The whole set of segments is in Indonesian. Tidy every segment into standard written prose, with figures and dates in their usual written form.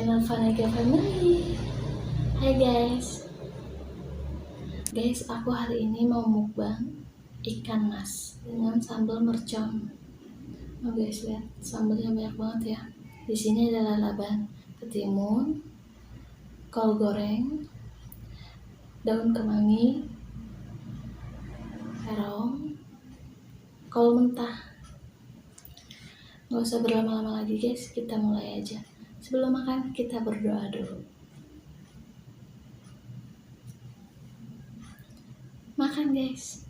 channel Vanega Family. Hai guys, aku hari ini mau mukbang ikan mas dengan sambal mercon. Oh guys, lihat sambalnya banyak banget ya. Di sini ada lalaban, ketimun, kol goreng, daun kemangi, terong, kol mentah. Gak usah berlama-lama lagi guys, kita mulai aja. Sebelum makan kita berdoa dulu. Makan guys.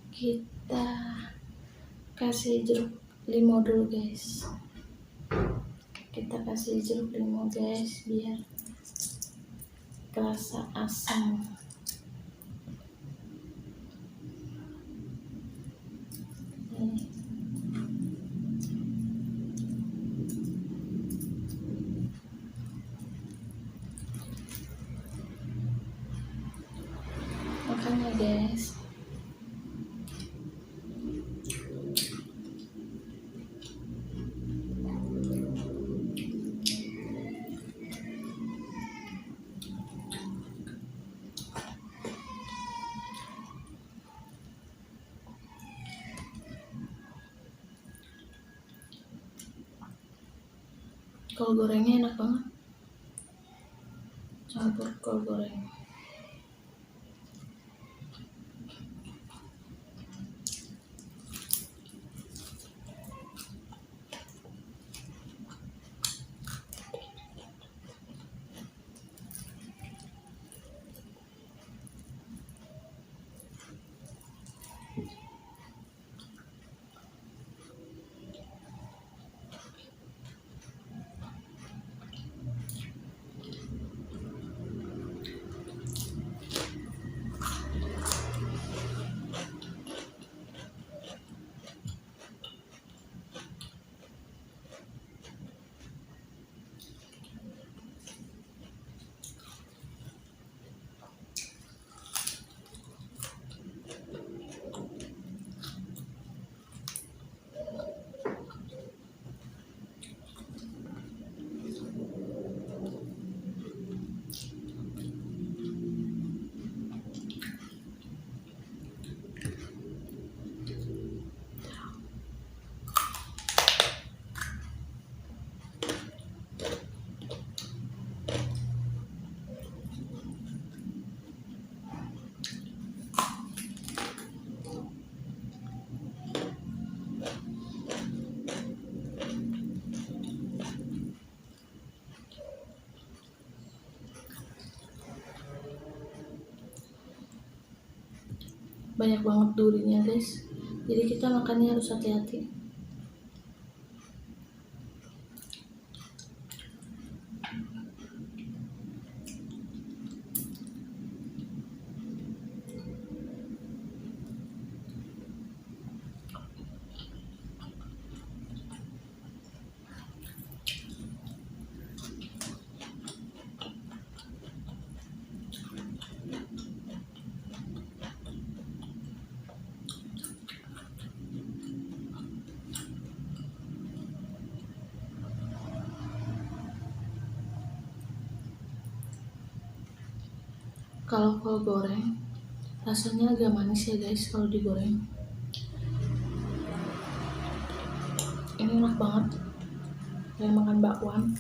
Kita kasih jeruk limau dulu guys. Kita kasih jeruk limau guys biar terasa asam. Makannya guys. Kol gorengnya enak banget. Campur kol goreng. Banyak banget durinya guys, jadi kita makannya harus hati-hati. Kalau kol goreng rasanya agak manis ya guys kalau digoreng. Ini enak banget kayak makan bakwan.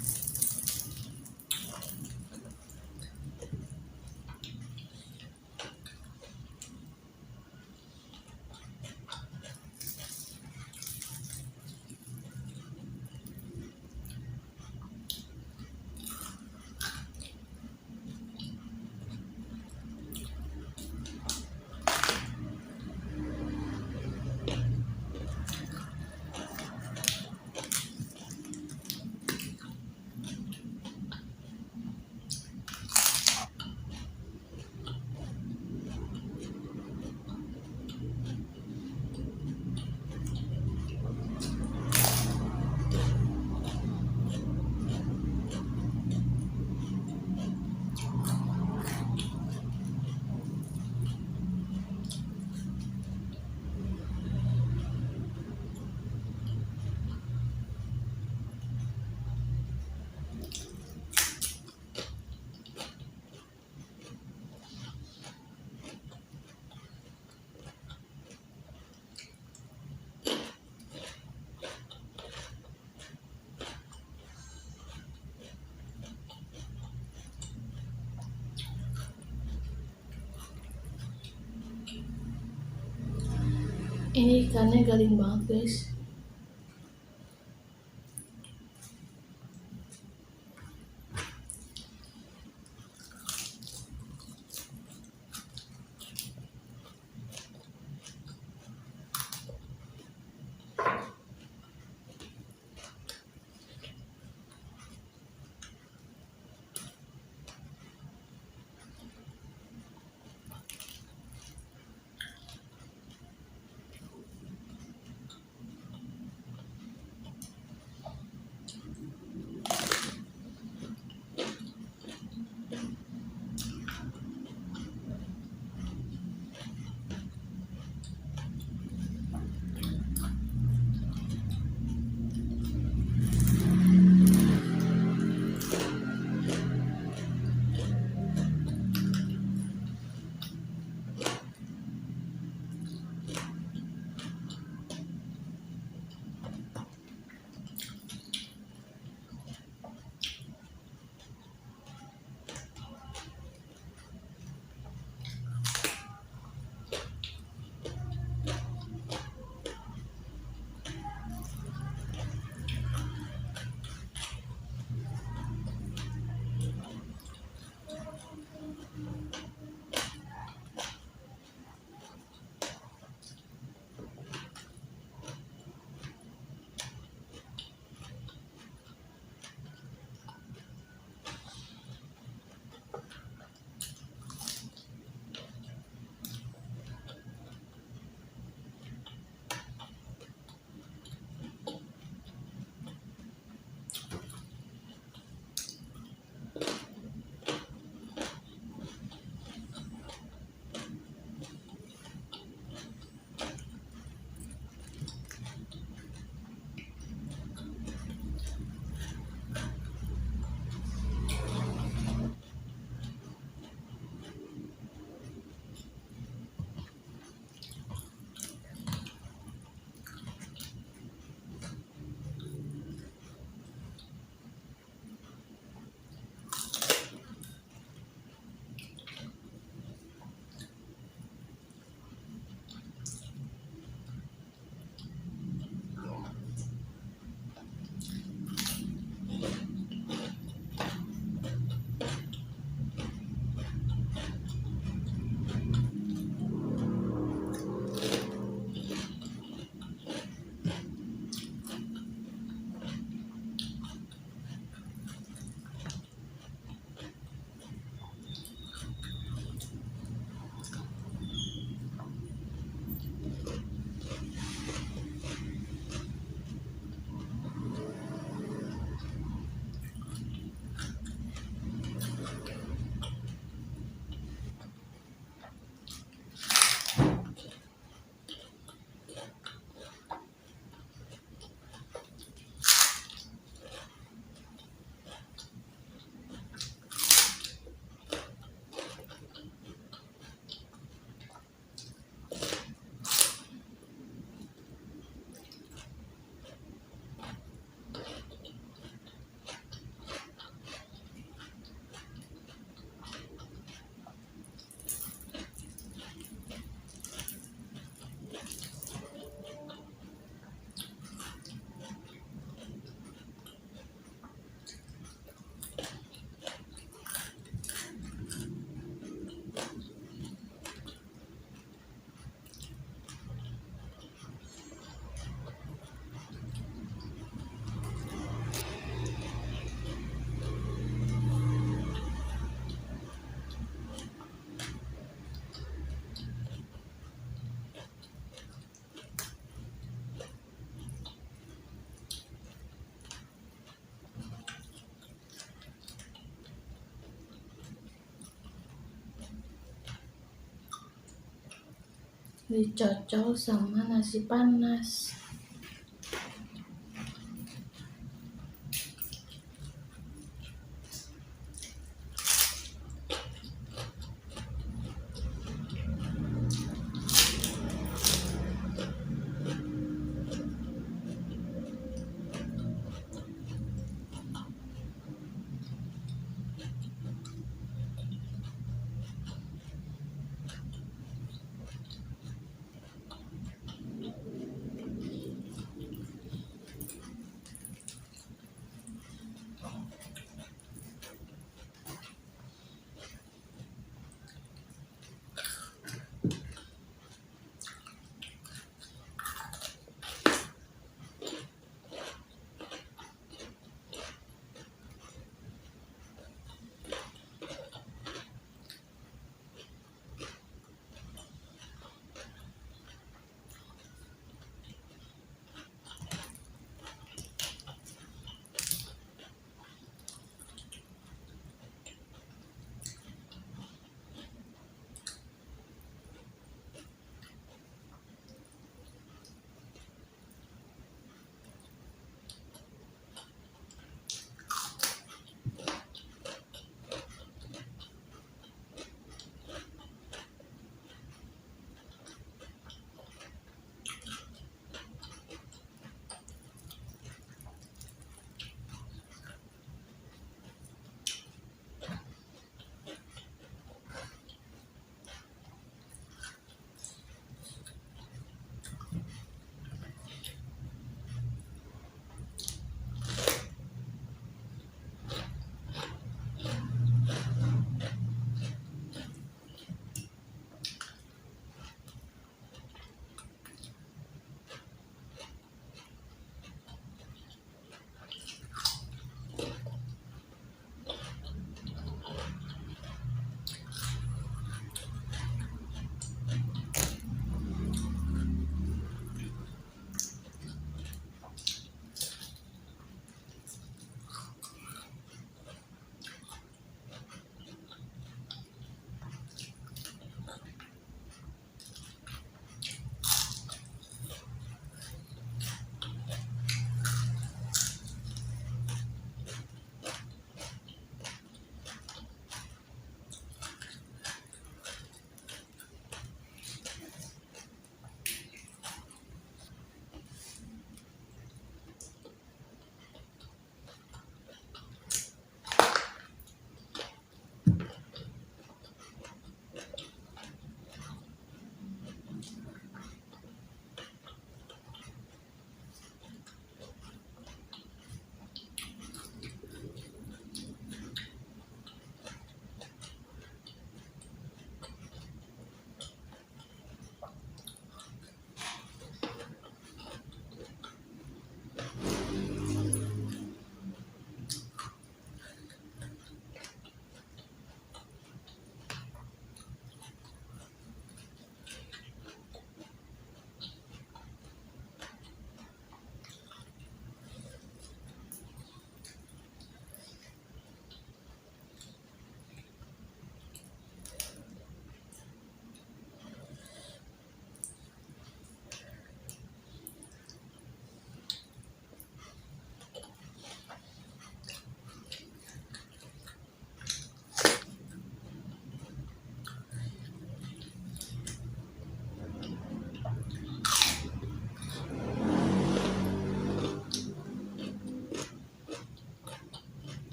Ini ikannya garing banget guys. Dicocol sama nasi panas.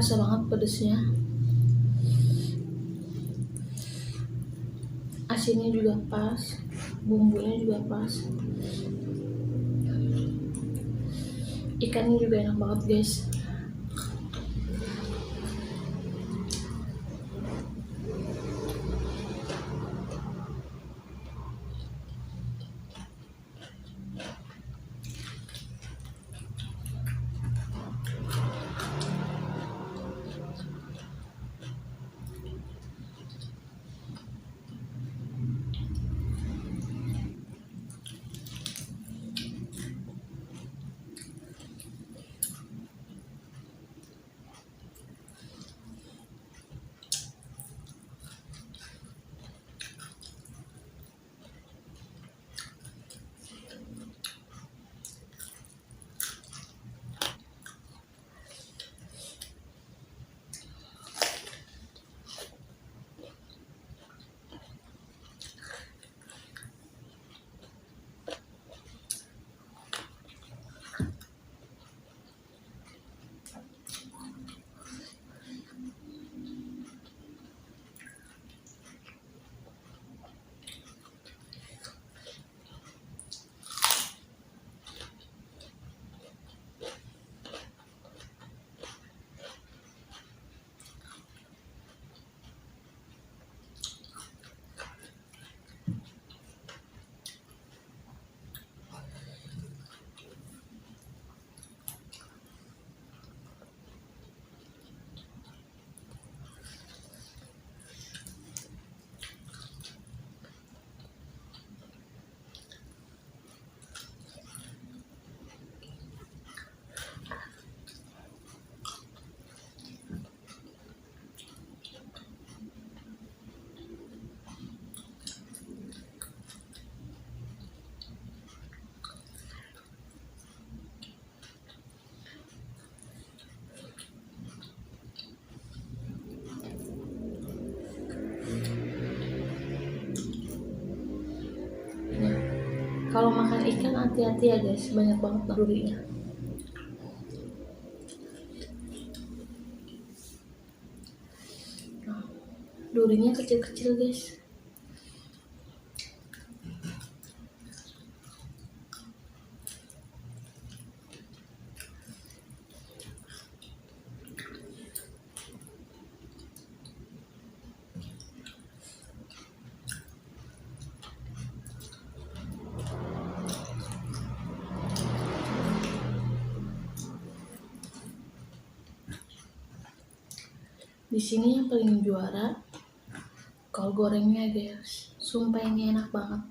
kerasa banget pedesnya. Asinnya juga pas, bumbunya juga pas. Ikannya juga enak banget guys. Kalau makan ikan hati-hati ya guys, banyak banget durinya. Durinya kecil-kecil guys. Di sini yang paling juara kol gorengnya guys. Sumpah ini enak banget.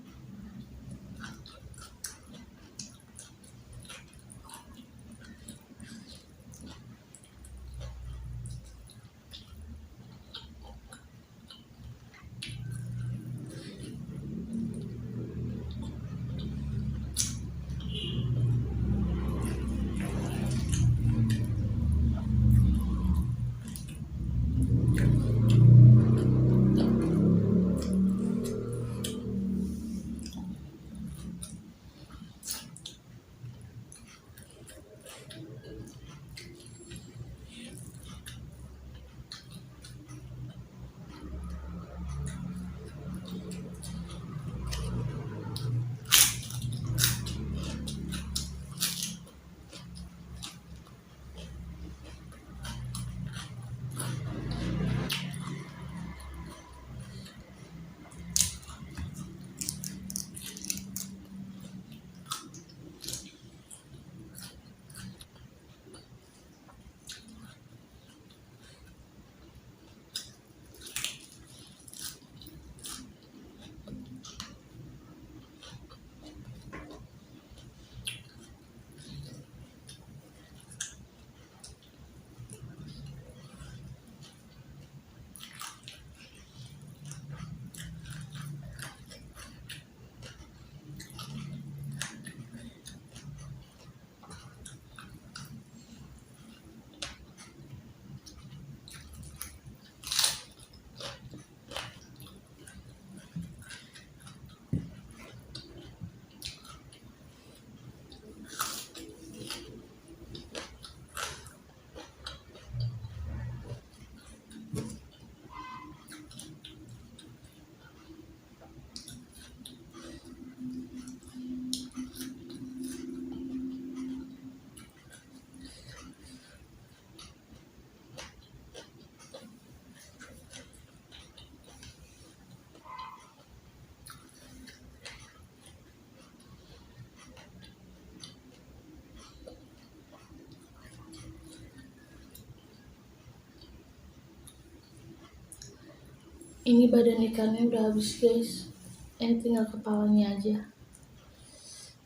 Ini badan ikannya udah habis guys, ini tinggal kepalanya aja.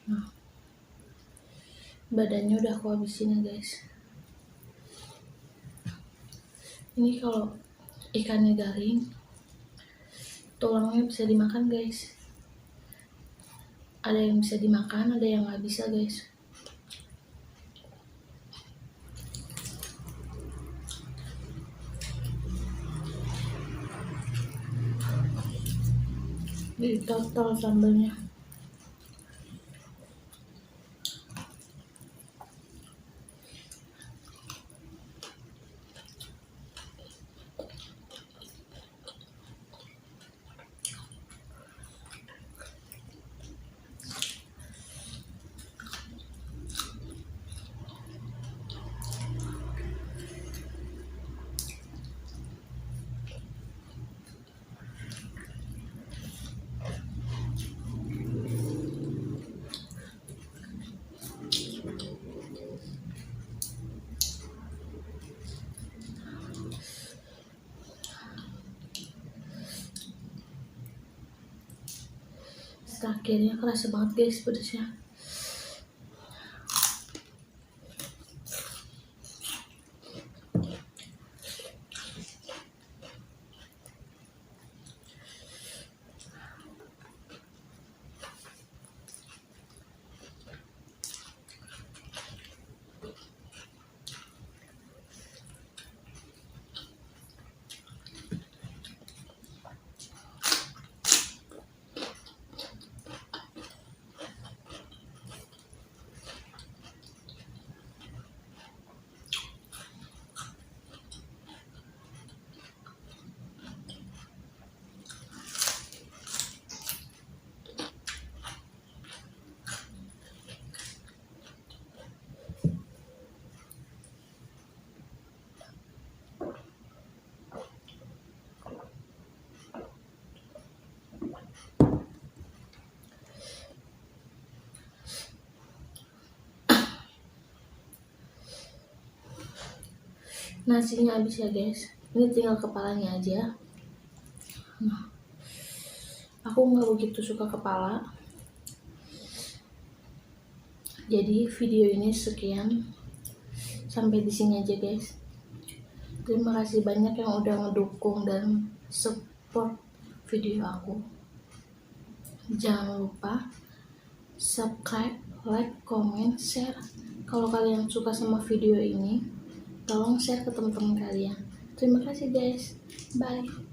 Nah, badannya udah aku habisin ya guys. Ini kalau ikannya garing, tulangnya bisa dimakan guys. Ada yang bisa dimakan, ada yang nggak bisa guys. Jadi total sambalnya. Akhirnya kerasa banget guys pedasnya. Nasinya habis ya guys, ini tinggal kepalanya aja. Nah, aku nggak begitu suka kepala, jadi video ini sekian, sampai di sini aja guys. Terima kasih banyak yang udah ngedukung dan support video aku. Jangan lupa subscribe, like, comment, share. Kalau kalian suka sama video ini, tolong share ke teman-teman kalian. Terima kasih guys. Bye.